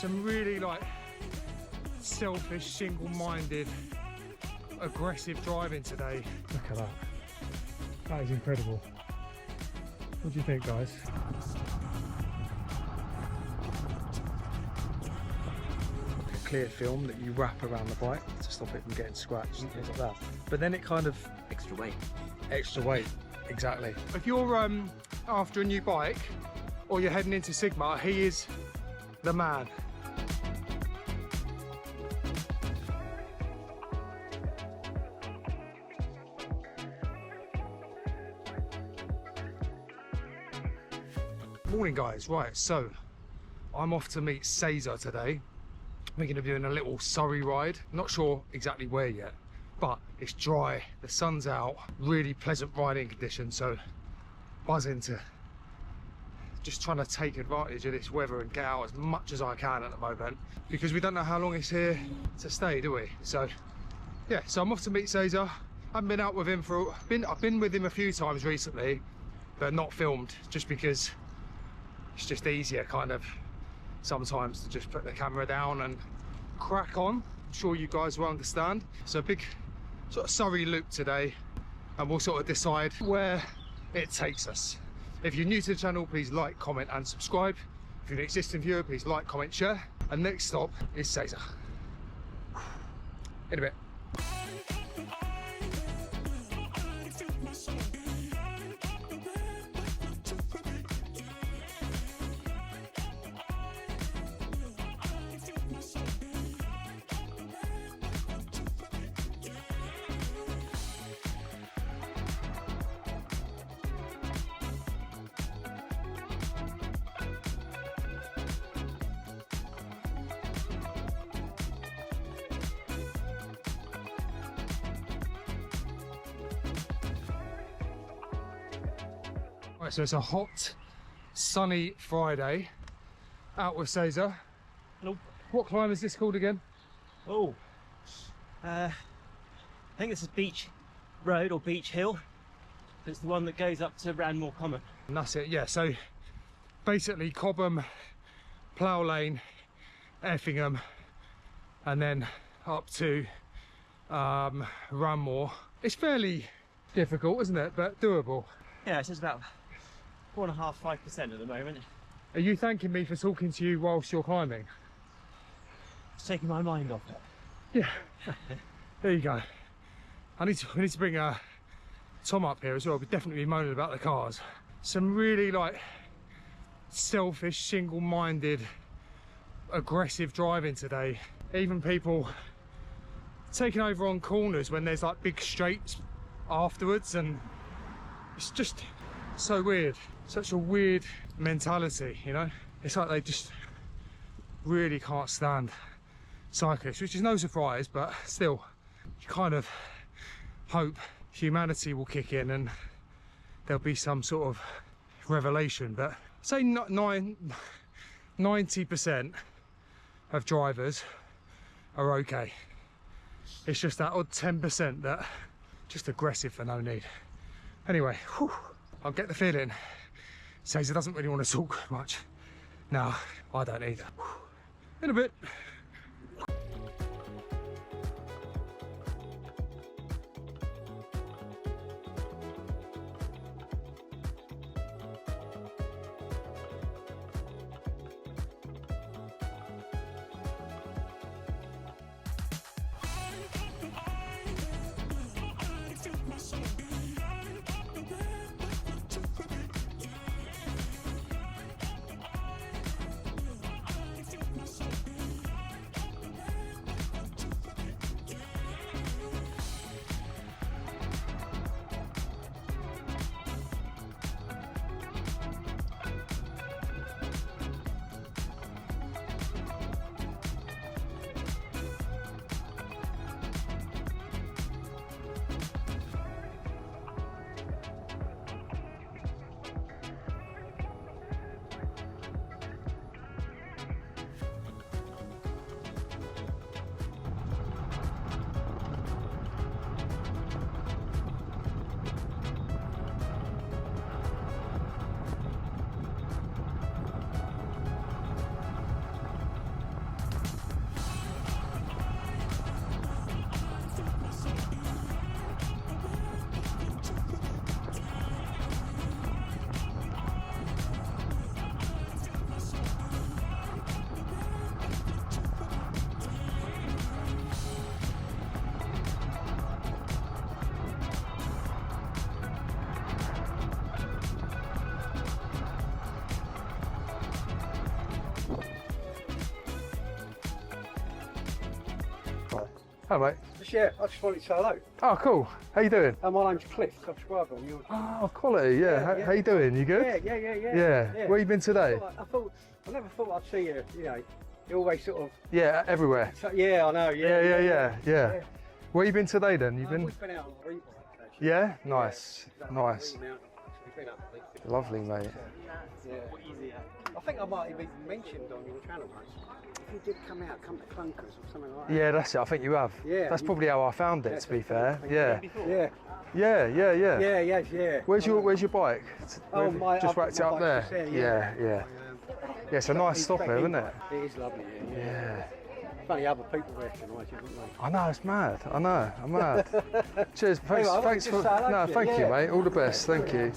Some really like selfish, single-minded, aggressive driving today. Look at that. That is incredible. What do you think, guys? Clear film that you wrap around the bike to stop it from getting scratched and things like that. But then it kind of... Extra weight. Extra weight, exactly. If you're after a new bike or you're heading into Sigma, he is the man. Morning guys, right, so I'm off to meet Cesar today. We're going to be doing a little Surrey ride. Not sure exactly where yet, but it's dry, the sun's out, really pleasant riding conditions, so buzzing to just trying to take advantage of this weather and get out as much as I can at the moment, because we don't know how long it's here to stay, do we? So yeah, so I'm off to meet Cesar. I haven't been out with him I've been with him a few times recently, but not filmed, just because it's just easier kind of sometimes to just put the camera down and crack on. I'm sure you guys will understand. So a big sort of Surrey loop today, and we'll sort of decide where it takes us. If you're new to the channel, please like, comment and subscribe. If you're an existing viewer, please like, comment, share. And next stop is Cesar. In a bit. Right, so it's a hot, sunny Friday, out with Cesar. Hello. What climb is this called again? Oh, I think this is Beach Road or Beach Hill. It's the one that goes up to Ranmore Common. And that's it, yeah. So basically Cobham, Plough Lane, Effingham, and then up to Ranmore. It's fairly difficult, isn't it? But doable. Yeah, it's just about 4.5–5% at the moment. Are you thanking me for talking to you whilst you're climbing? It's taking my mind off it. Yeah. There you go. We need to bring Tom up here as well. We'll definitely be moaning about the cars. Some really like selfish, single-minded, aggressive driving today. Even people taking over on corners when there's like big straights afterwards, and it's just so weird. Such a weird mentality, you know? It's like they just really can't stand cyclists, which is no surprise, but still, you kind of hope humanity will kick in and there'll be some sort of revelation. But say 90% of drivers are okay. It's just that odd 10% that just aggressive for no need. Anyway, whew, I'll get the feeling Cesar doesn't really want to talk much. No, I don't either. Whew. In a bit. Hello, mate. Yeah, I just wanted to say hello. Oh, cool. How you doing? My name's Cliff. Subscribe on your. Oh, quality. Yeah. Yeah. How you doing? You good? Yeah. Where you been today? I never thought I'd see you. You know, you always sort of. Yeah, everywhere. Yeah, I know. Yeah. Where you been today then? You've been? We've been out on the re-bike, actually. Yeah. Nice. Nice. We've been up the Lovely, mate. Yeah. I think I might have even mentioned on your channel once. If you did come to Clunkers or something like that. Yeah, that's it. I think you have. Yeah. That's probably how I found it. To be fair. Yeah. Yeah. Where's your bike? Oh, Just wrapped it up there. Yeah. Yeah, it's a nice stop here, isn't it? It is lovely. Yeah. Funny other people recognise you, wouldn't they? I know, it's mad. I'm mad. Cheers. Thanks. Anyway, Thanks for. No, thank you, mate. All the best. Thank you.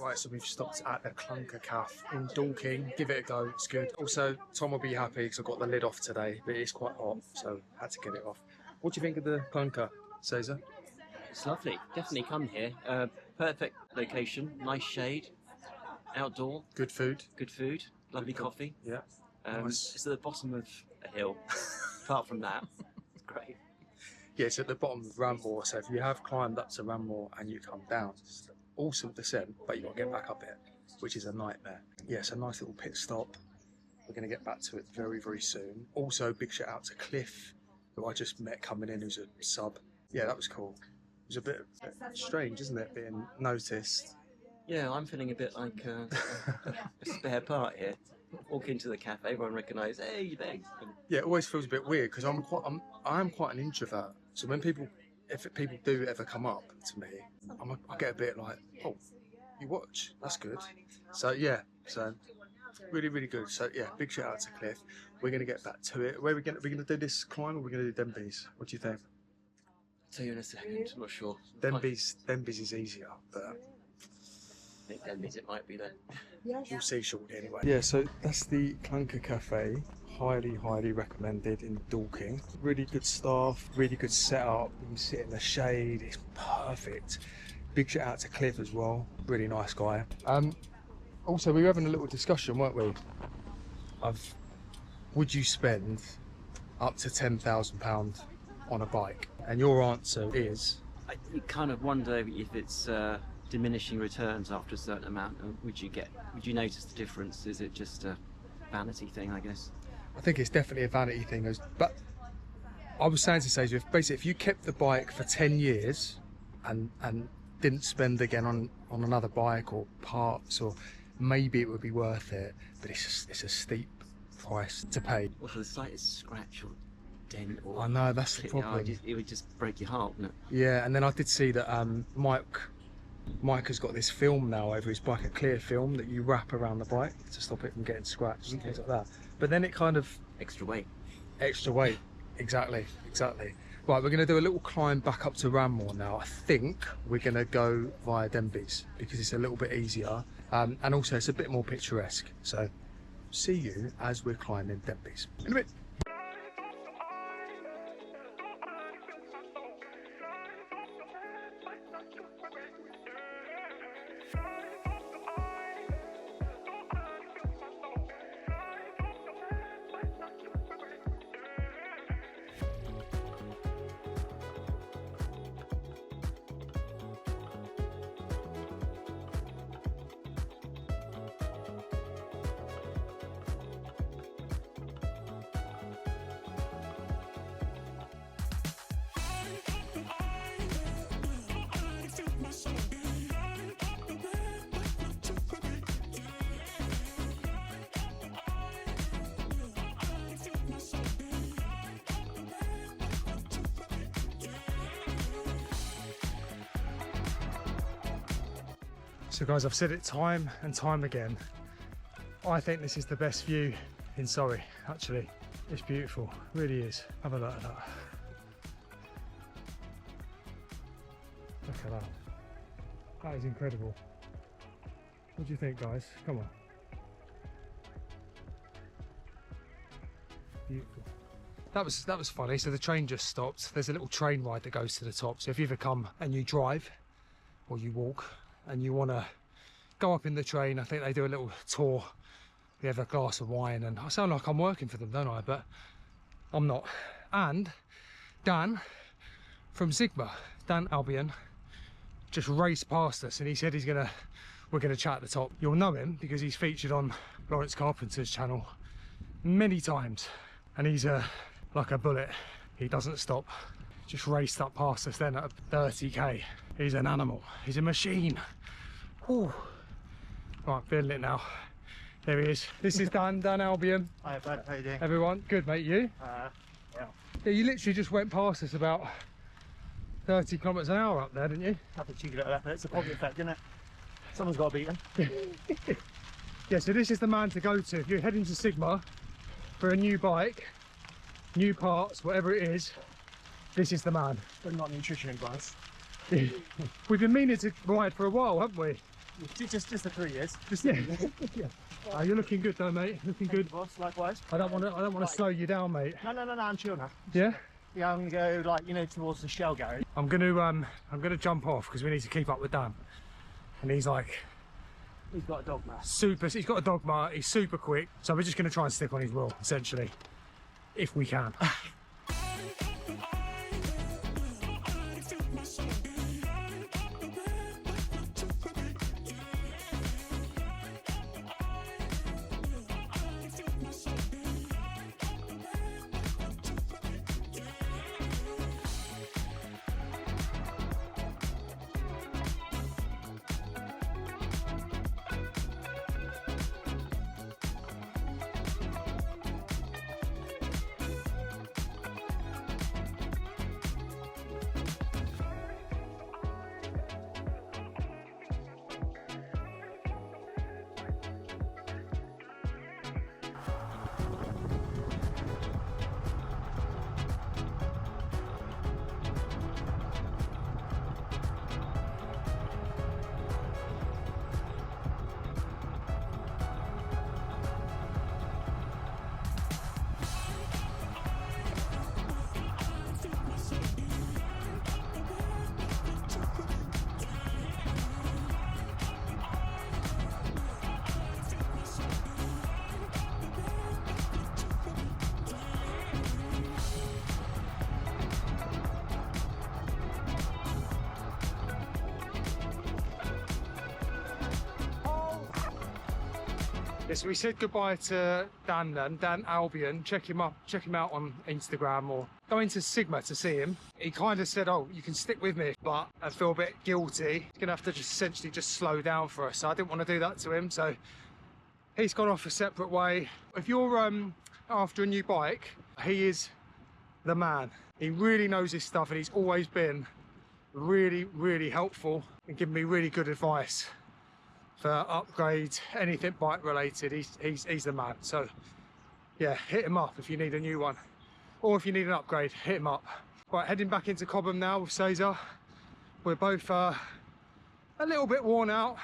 Right, so we've stopped at the Clunker Cafe in Dorking. Give it a go, it's good. Also, Tom will be happy because I've got the lid off today, but it's quite hot, so had to get it off. What do you think of the Clunker, Cesar? It's lovely. Definitely come here. Perfect location, nice shade, outdoor, Good food. good food, lovely coffee. Yeah. Nice. It's at the bottom of a hill. Apart from that, it's great. Yeah, it's at the bottom of Ranmore, so if you have climbed up to Ranmore and you come down, it's an awesome descent, but you've got to get back up it, which is a nightmare. Yeah, it's a nice little pit stop. We're going to get back to it very, very soon. Also, big shout out to Cliff, who I just met coming in, who's a sub. Yeah, that was cool. It was a bit strange, isn't it, being noticed? Yeah, I'm feeling a bit like a spare part here. Walk into the cafe, everyone recognises, hey, you there? Yeah, it always feels a bit weird because I am quite an introvert. So when people do ever come up to me, I get a bit like, oh, you watch? That's good. So yeah, really, really good. So yeah, big shout out to Cliff. We're gonna get back to it. Where are we gonna do this climb, or we're gonna do Dembies? What do you think? I'll tell you in a second. I'm not sure. Dembies is easier, but I think Denbies it might be then. you'll see shortly anyway. Yeah, so that's the Clunker Cafe. Highly, highly recommended in Dorking. Really good staff, really good setup. You can sit in the shade, it's perfect. Big shout out to Cliff as well, really nice guy. Also, we were having a little discussion, weren't we? Would you spend up to £10,000 on a bike? And your answer is? You kind of wonder if it's diminishing returns after a certain amount. Would you notice the difference? Is it just a vanity thing, I guess? I think it's definitely a vanity thing, but I was saying to Cesar, if you kept the bike for 10 years and didn't spend again on another bike or parts, or maybe it would be worth it, but it's a steep price to pay. Well, for the slightest scratch or dent or I know, that's the problem. It would just break your heart, wouldn't it? Yeah, and then I did see that Mike has got this film now over his bike, a clear film that you wrap around the bike to stop it from getting scratched and things like that. But then it kind of... Extra weight, exactly. Right, we're going to do a little climb back up to Ranmore now. I think we're going to go via Dembies because it's a little bit easier, and also it's a bit more picturesque. So, see you as we're climbing Dembies. In a bit. So guys, I've said it time and time again. I think this is the best view in Surrey, actually. It's beautiful, it really is. Have a look at that. Look at that. That is incredible. What do you think, guys? Come on. Beautiful. that was funny. So the train just stopped. There's a little train ride that goes to the top. So if you ever come and you drive or you walk and you want to go up in the train, I think they do a little tour. We have a glass of wine, and I sound like I'm working for them, don't I? But I'm not. And Dan from Sigma, Dan Albion, just raced past us, and he said we're gonna chat at the top. You'll know him because he's featured on Lawrence Carpenter's channel many times, and he's like a bullet. He doesn't stop. Just raced up past us then at 30k. He's an animal. He's a machine. Whew. Right, feeling it now. There he is. This is Dan Albion. Hi, bud. How you doing? Everyone, good mate. You? Yeah, you literally just went past us about 30 kilometers an hour up there, didn't you? Have a cheeky little effort. It's a positive effect, isn't it? Someone's got to beat him. Yeah, so this is the man to go to. If you're heading to Sigma for a new bike, new parts, whatever it is, this is the man. But not nutrition advice. We've been meaning to ride for a while, haven't we? Just the 3 years. Just yeah. Yeah. You're looking good though, mate. Looking good. Boss, likewise. I don't want to slow you down, mate. No, I'm chill now. Yeah. Yeah, I'm gonna go like towards the Shell garage. I'm gonna jump off because we need to keep up with Dan, and he's like He's got a dog mask. he's got a dogma. He's super quick, so we're just gonna try and stick on his wheel essentially, if we can. So we said goodbye to Dan Albion. Check him out on Instagram or go into Sigma to see him. He kind of said, oh, you can stick with me, but I feel a bit guilty. He's gonna have to essentially slow down for us. So I didn't want to do that to him. So he's gone off a separate way. If you're after a new bike, he is the man. He really knows his stuff, and he's always been really, really helpful and given me really good advice for upgrades, anything bike related. He's the man. So yeah, hit him up if you need a new one, or if you need an upgrade, hit him up. Right, heading back into Cobham now with Cesar. We're both a little bit worn out,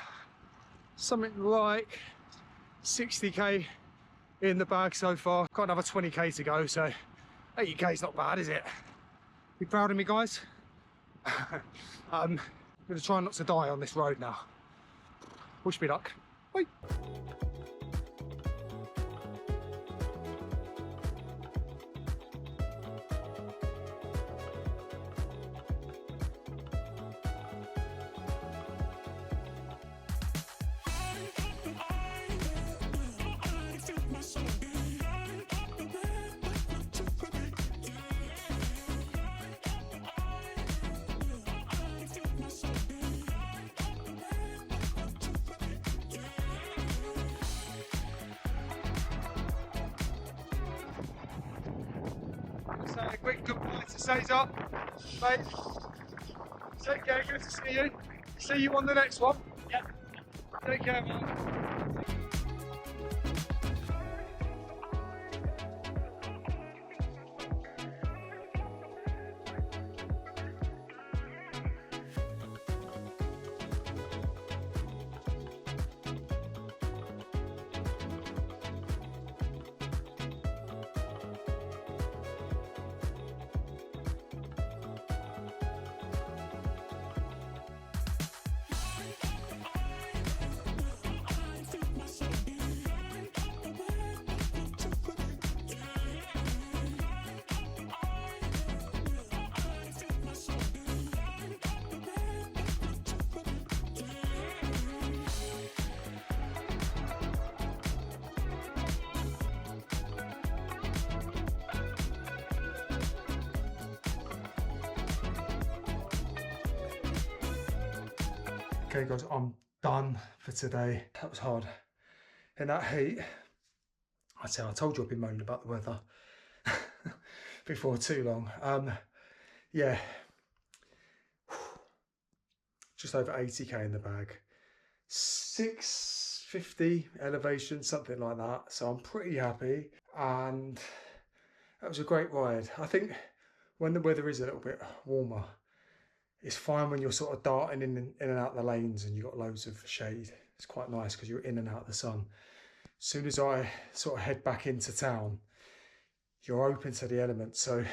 something like 60k in the bag so far. Got another 20k to go, so 80k is not bad, is it? You proud of me, guys? I'm gonna try not to die on this road now. Wish me luck. Bye. So a quick goodbye to Cesar, mate. Take care, good to see you. See you on the next one. Yep. Take care, man. Okay guys, I'm done for today. That was hard. In that heat, I told you I've been moaning about the weather before too long. Yeah, just over 80k in the bag, 650 elevation, something like that. So I'm pretty happy, and that was a great ride. I think when the weather is a little bit warmer, it's fine when you're sort of darting in and out the lanes and you've got loads of shade. It's quite nice because you're in and out of the sun. As soon as I sort of head back into town, you're open to the elements. So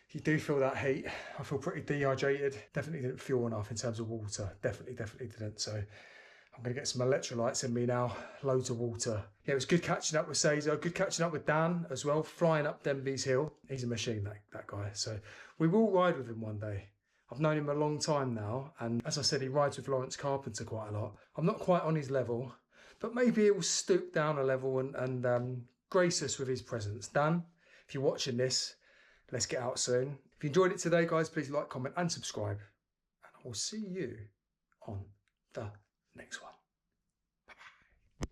you do feel that heat. I feel pretty dehydrated. Definitely didn't fuel enough in terms of water. Definitely didn't. So I'm going to get some electrolytes in me now. Loads of water. Yeah, it was good catching up with Cesar. Good catching up with Dan as well. Flying up Denbies hill. He's a machine, that guy. So we will ride with him one day. I've known him a long time now. And as I said, he rides with Lawrence Carpenter quite a lot. I'm not quite on his level, but maybe it will stoop down a level and grace us with his presence. Dan, if you're watching this, let's get out soon. If you enjoyed it today, guys, please like, comment and subscribe. And I will see you on the next one.